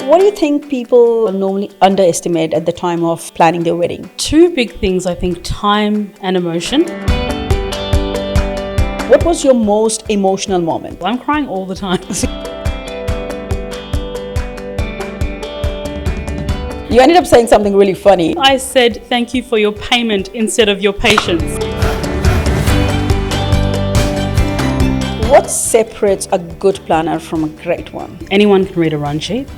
What do you think people normally underestimate at the time of planning their wedding? Two big things, I think: time and emotion. What was your most emotional moment? I'm crying all the time. You ended up saying something really funny. I said, thank you for your payment instead of your patience. What separates a good planner from a great one? Anyone can read a run sheet,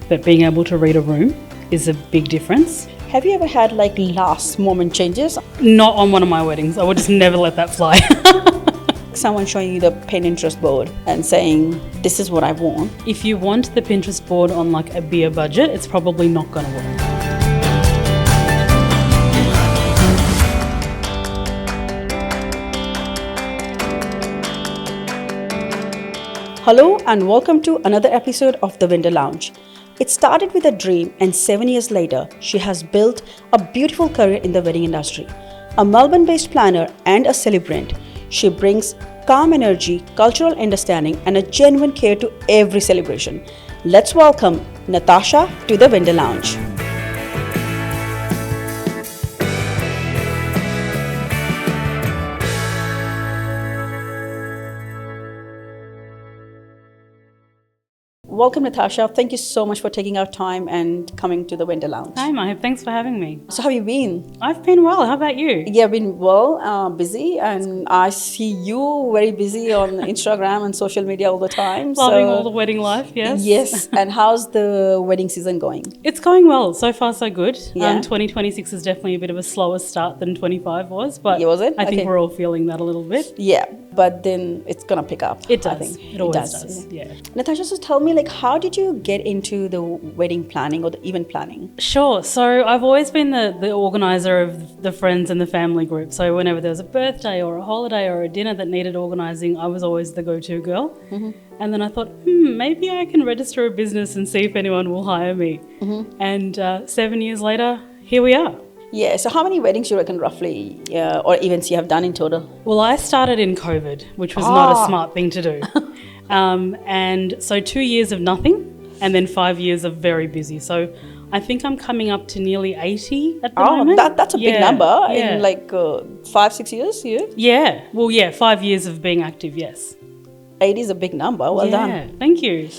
but being able to read a room is a big difference. Have you ever had last moment changes? Not on one of my weddings. I would just never let that fly. Someone showing you the Pinterest board and saying, this is what I want. If you want the Pinterest board on a beer budget, it's probably not going to work. Hello and welcome to another episode of The Window Lounge. It started with a dream and 7 years later, she has built a beautiful career in the wedding industry. A Melbourne-based planner and a celebrant, she brings calm energy, cultural understanding and a genuine care to every celebration. Let's welcome Natasha to The Window Lounge. Welcome, Natasha. Thank you so much for taking our time and coming to the Window Lounge. Hi, Mahib. Thanks for having me. So how have you been? I've been well. How about you? Yeah, I've been well, busy, and I see you very busy on Instagram and social media all the time. Loving all the wedding life, yes. Yes. And how's the wedding season going? It's going well. So far, so good. Yeah. 2026 is definitely a bit of a slower start than 25 was, but Yeah, was it? I think Okay. we're all feeling that a little bit. Yeah, but then it's gonna pick up. It does. I think. It always does. Yeah. Natasha, so tell me, how did you get into the wedding planning or the event planning? Sure. So I've always been the organizer of the friends and the family group. So whenever there was a birthday or a holiday or a dinner that needed organizing, I was always the go-to girl. Mm-hmm. And then I thought, maybe I can register a business and see if anyone will hire me. Mm-hmm. And 7 years later, here we are. Yeah, so how many weddings you reckon roughly, or events you have done in total? Well, I started in COVID, which was not a smart thing to do. And so 2 years of nothing and then 5 years of very busy. So I think I'm coming up to nearly 80 at the moment. That's a big number in 5-6 years, Yeah, well, 5 years of being active, yes. 80 is a big number, well done. Thank you.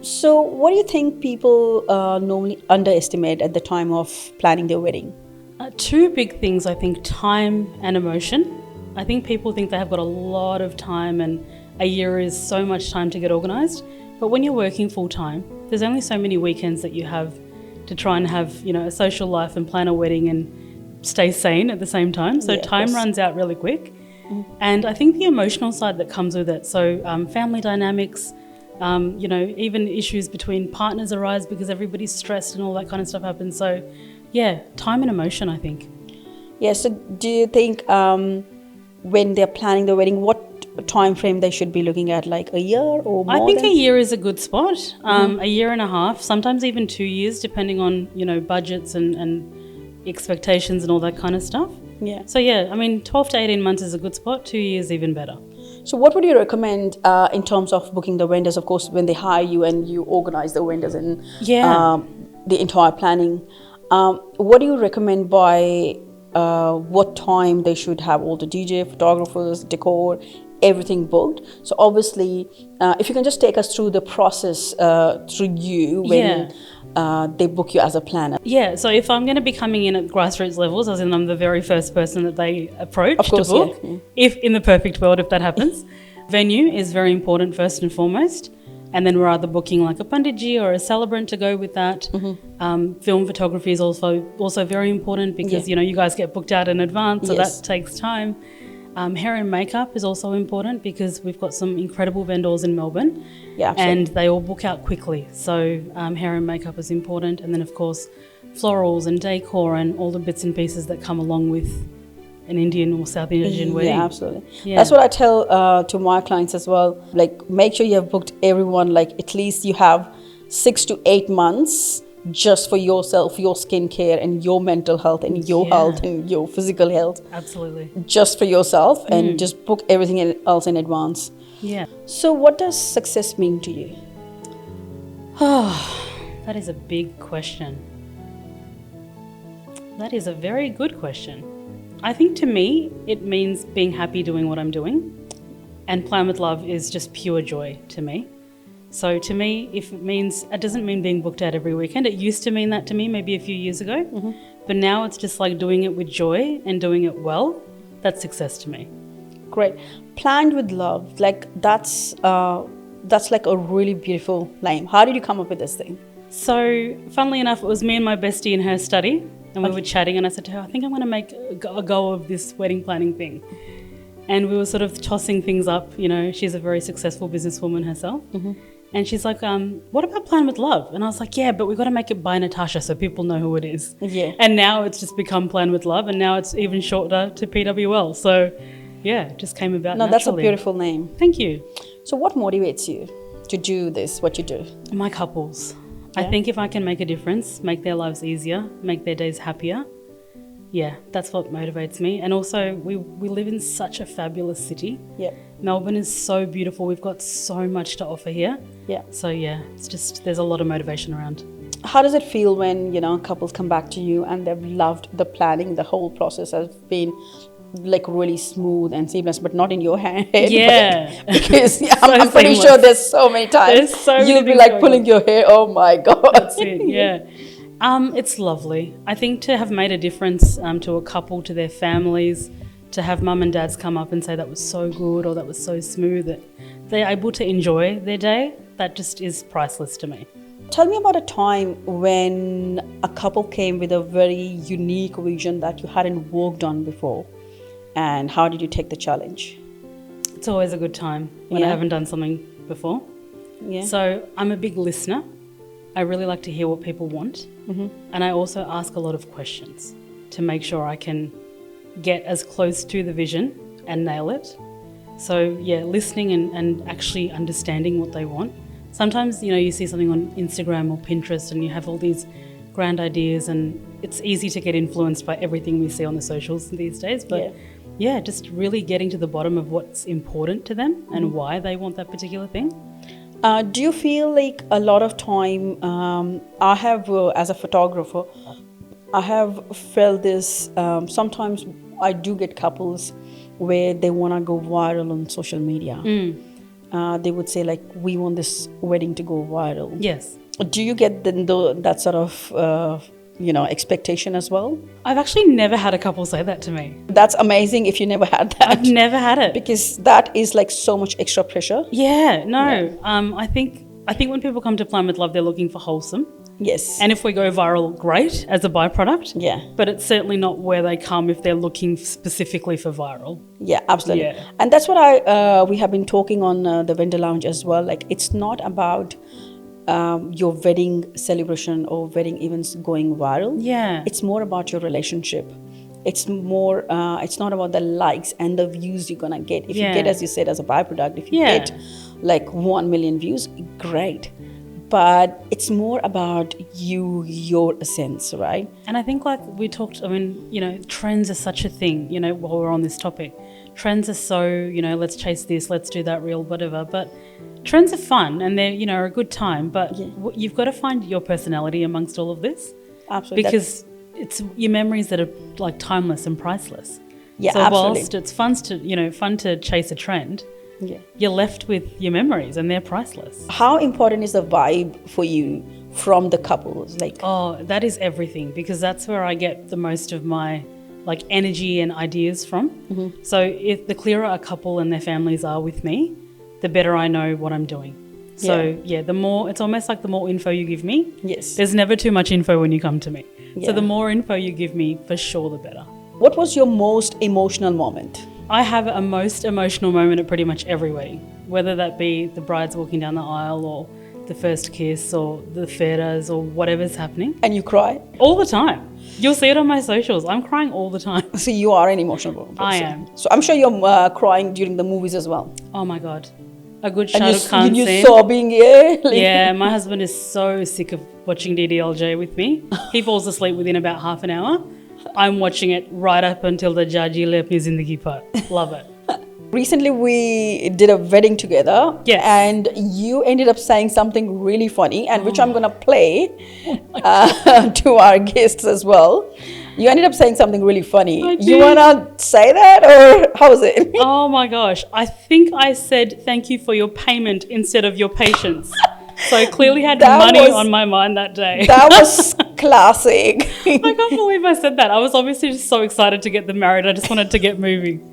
So what do you think people normally underestimate at the time of planning their wedding? Two big things, I think: time and emotion. I think people think they have got a lot of time and a year is so much time to get organised. But when you're working full time, there's only so many weekends that you have to try and have, a social life and plan a wedding and stay sane at the same time. So time runs out really quick. Mm. And I think the emotional side that comes with it. So family dynamics, even issues between partners arise because everybody's stressed and all that kind of stuff happens. So time and emotion, I think. Yeah, so do you think when they're planning the wedding, what time frame they should be looking at, a year or more? I think a year is a good spot. A year and a half, sometimes even 2 years, depending on, budgets and expectations and all that kind of stuff. Yeah. So 12 to 18 months is a good spot, 2 years even better. So what would you recommend in terms of booking the vendors, of course, when they hire you and you organize the vendors and the entire planning? What do you recommend by what time they should have all the DJ, photographers, decor, everything booked? So obviously, if you can just take us through the process through you when they book you as a planner. Yeah, so if I'm going to be coming in at grassroots levels, as in I'm the very first person that they approach to book, if in the perfect world, if that happens, venue is very important first and foremost. And then we're either booking a Panditji or a celebrant to go with that. Mm-hmm. Film photography is also very important because, you guys get booked out in advance, so that takes time. Hair and makeup is also important because we've got some incredible vendors in Melbourne. Yeah, absolutely. And they all book out quickly. So hair and makeup is important. And then, of course, florals and decor and all the bits and pieces that come along with an Indian or South Indian wedding. Yeah, absolutely. Yeah. That's what I tell to my clients as well. Make sure you have booked everyone, at least you have 6 to 8 months just for yourself, your skincare and your mental health and your health and your physical health. Absolutely. Just for yourself and just book everything else in advance. Yeah. So what does success mean to you? That is a big question. That is a very good question. I think to me, it means being happy doing what I'm doing. And Plan with Love is just pure joy to me. So to me, if it doesn't mean being booked out every weekend. It used to mean that to me maybe a few years ago. Mm-hmm. But now it's just like doing it with joy and doing it well. That's success to me. Great. Planned with Love, like that's like a really beautiful name. How did you come up with this thing? So funnily enough, it was me and my bestie in her study. And we were chatting and I said to her, I think I'm going to make a go of this wedding planning thing. And we were sort of tossing things up. You know, she's a very successful businesswoman herself. Mm-hmm. And she's like, what about Plan with Love? And I was like, yeah, but we've got to make it by Natasha so people know who it is. Yeah. And now it's just become Plan with Love. And now it's even shorter to PWL. So, yeah, it just came about naturally. That's a beautiful name. Thank you. So what motivates you to do this, what you do? My couples. Yeah. I think if I can make a difference, make their lives easier, make their days happier, yeah, that's what motivates me. And also, we live in such a fabulous city. Yeah. Melbourne is so beautiful. We've got so much to offer here. Yeah. So, yeah, it's just, there's a lot of motivation around. How does it feel when, couples come back to you and they've loved the planning, the whole process has been like really smooth and seamless, but not in your head? Yeah. Because I'm pretty sure there's so many times you'll be like pulling your hair. Oh my God. That's it, yeah. It's lovely. I think to have made a difference to a couple, to their families, to have mum and dads come up and say that was so good or that was so smooth, that they're able to enjoy their day, that just is priceless to me. Tell me about a time when a couple came with a very unique vision that you hadn't worked on before, and how did you take the challenge? It's always a good time when I haven't done something before. Yeah. So I'm a big listener. I really like to hear what people want. Mm-hmm. And I also ask a lot of questions to make sure I can get as close to the vision and nail it. So yeah, listening and actually understanding what they want. Sometimes, you see something on Instagram or Pinterest and you have all these grand ideas, and it's easy to get influenced by everything we see on the socials these days. But yeah, just really getting to the bottom of what's important to them and why they want that particular thing. Do you feel like a lot of time, I have, as a photographer, I have felt this, sometimes I do get couples where they want to go viral on social media. They would say like, we want this wedding to go viral. Yes. Do you get that sort of, expectation as well? I've actually never had a couple say that to me. That's amazing if you never had that. I've never had it. Because that is like so much extra pressure. Yeah, no. Yeah. I think when people come to Plan with Love, they're looking for wholesome. Yes. And if we go viral, great, as a byproduct. Yeah. But it's certainly not where they come if they're looking specifically for viral. Yeah, absolutely. Yeah. And that's what we have been talking on the vendor lounge as well. Like, it's not about your wedding celebration or wedding events going viral. Yeah. It's more about your relationship. It's more, it's not about the likes and the views you're going to get. If you get, as you said, as a byproduct, if you get like 1 million views, great. But it's more about your essence, right? And I think like we talked, trends are such a thing, while we're on this topic. Trends are so, let's chase this, let's do that reel, whatever. But trends are fun and they're, a good time. But you've got to find your personality amongst all of this. Absolutely. Because it's your memories that are like timeless and priceless. Yeah, so absolutely. Whilst it's fun to chase a trend, you're left with your memories and they're priceless. How important is the vibe for you from the couples? That is everything, because that's where I get the most of my like energy and ideas from. Mm-hmm. So if the clearer a couple and their families are with me, the better I know what I'm doing. So the more, it's almost like the more info you give me. Yes. There's never too much info when you come to me. Yeah. So the more info you give me, for sure, the better. What was your most emotional moment? I have a most emotional moment at pretty much every wedding, whether that be the bride's walking down the aisle or the first kiss or the fetas or whatever's happening. And you cry? All the time. You'll see it on my socials. I'm crying all the time. So you are an emotional person. I am. So I'm sure you're crying during the movies as well. Oh my God. A good Shah Rukh Khan scene. You're sobbing, Yeah, my husband is so sick of watching DDLJ with me. He falls asleep within about half an hour. I'm watching it right up until the Jaji Le Apni Zindagi part. Love it. Recently, we did a wedding together. Yes. And you ended up saying something really funny, and which I'm going to play to our guests as well. You ended up saying something really funny. I did. You want to say that, or how is it? Oh my gosh. I think I said thank you for your payment instead of your patience. So I clearly had money on my mind that day. That was classic. I can't believe I said that. I was obviously just so excited to get them married. I just wanted to get moving.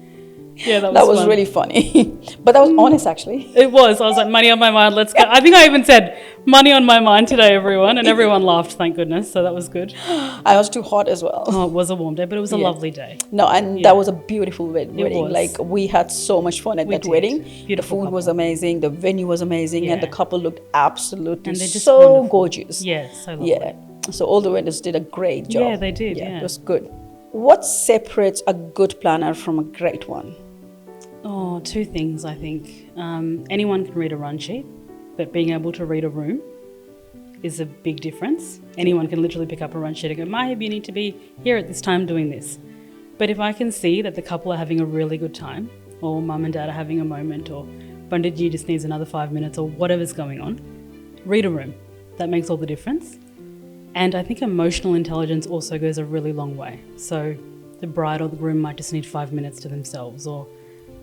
Yeah, that was fun. Really funny. But that was honest, actually. It was. I was like, money on my mind, let's go. I think I even said, money on my mind today, everyone. And everyone laughed, thank goodness. So that was good. I was too hot as well. Oh, it was a warm day, but it was a lovely day. No, and that was a beautiful wedding. It was. Like, we had so much fun at that wedding. Beautiful the food couple. was amazing. The venue was amazing. And the couple looked absolutely and they're just so wonderful. gorgeous. Yeah, so lovely. Yeah. So all the vendors did a great job. Yeah, they did. Yeah. It was good. What separates a good planner from a great one? Oh, two things, I think. Anyone can read a run sheet, but being able to read a room is a big difference. Anyone can literally pick up a run sheet and go, Mahib, you need to be here at this time doing this. But if I can see that the couple are having a really good time, or mum and dad are having a moment, or Banditji just needs another 5 minutes, or whatever's going on, read a room. That makes all the difference. And I think emotional intelligence also goes a really long way. So the bride or the groom might just need 5 minutes to themselves, or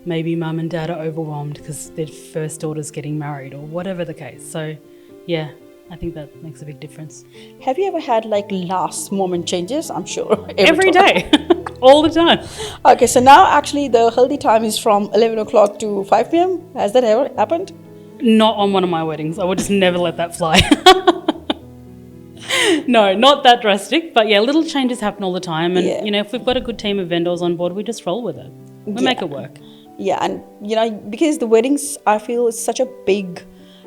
maybe mum and dad are overwhelmed because their first daughter's getting married, or whatever the case. So, yeah, I think that makes a big difference. Have you ever had like last moment changes? I'm sure. Every day. All the time. Okay, so now actually the healthy time is from 11 o'clock to 5 p.m. Has that ever happened? Not on one of my weddings. I would just never let that fly. No, not that drastic. But yeah, little changes happen all the time. And, you know, if we've got a good team of vendors on board, we just roll with it. We make it work. Yeah, and you know, because the weddings, I feel, is such a big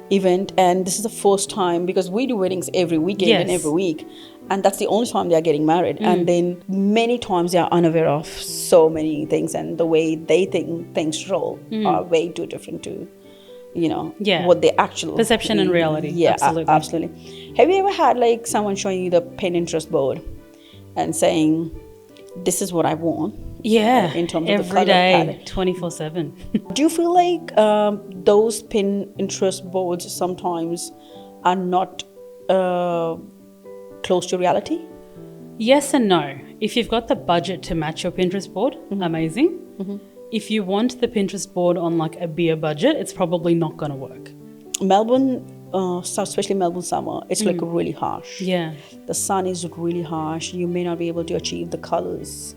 event, and this is the first time, because we do weddings every weekend and every week, and that's the only time they are getting married. And then many times they are unaware of so many things, and the way they think things roll are way too different to, you know, what the actual perception and reality. Yeah, absolutely. Have you ever had like someone showing you the Pinterest board and saying, "This is what I want"? Yeah, in terms of every the color day, palette. 24/7. Do you feel like those Pinterest boards sometimes are not close to reality? Yes and no. If you've got the budget to match your Pinterest board, amazing. If you want the Pinterest board on like a beer budget, it's probably not going to work. Melbourne, especially Melbourne summer, it's like really harsh. Yeah. The sun is really harsh. You may not be able to achieve the colors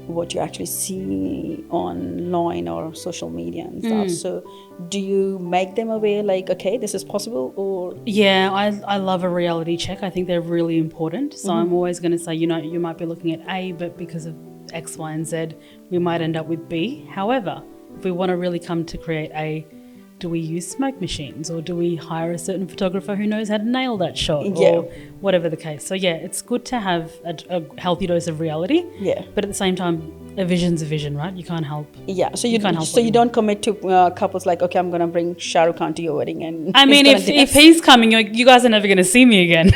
what you actually see online or social media and stuff. So do you make them aware like, okay, this is possible? Or yeah, I love a reality check. I think they're really important. So I'm always going to say, you know, you might be looking at A, but because of X, Y, and Z, we might end up with B. However, if we want to really come to create A, do we use smoke machines, or do we hire a certain photographer who knows how to nail that shot, or whatever the case? So yeah, it's good to have a healthy dose of reality. Yeah. But at the same time, a vision's a vision, right? You can't help. Yeah. So you don't commit to couples like, okay, I'm going to bring Shah Rukh Khan to your wedding, and I mean, if he's coming, you guys are never going to see me again.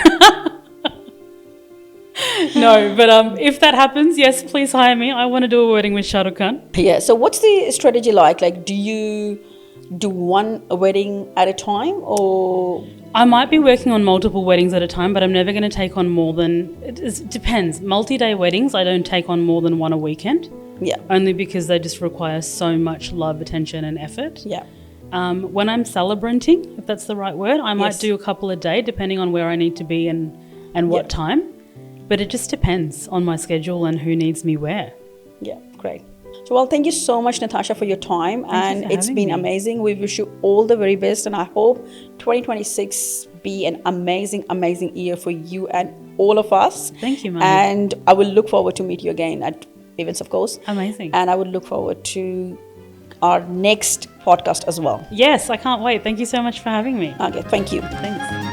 No, but if that happens, yes, please hire me. I want to do a wedding with Shah Rukh Khan. Yeah. So what's the strategy like? Like, do you do one wedding at a time, or I might be working on multiple weddings at a time, but I'm never going to take on more than, it depends. Multi-day weddings, I don't take on more than one a weekend. Yeah. Only because they just require so much love, attention and effort. Yeah. When I'm celebrating, if that's the right word, I might do a couple a day depending on where I need to be and what time. But it just depends on my schedule and who needs me where. Yeah, great. So, well, thank you so much, Natasha, for your time. And it's been amazing. We wish you all the very best. And I hope 2026 be an amazing, amazing year for you and all of us. Thank you, Mom. And I will look forward to meet you again at events, of course. Amazing. And I would look forward to our next podcast as well. Yes, I can't wait. Thank you so much for having me. Okay, thank you. Thanks.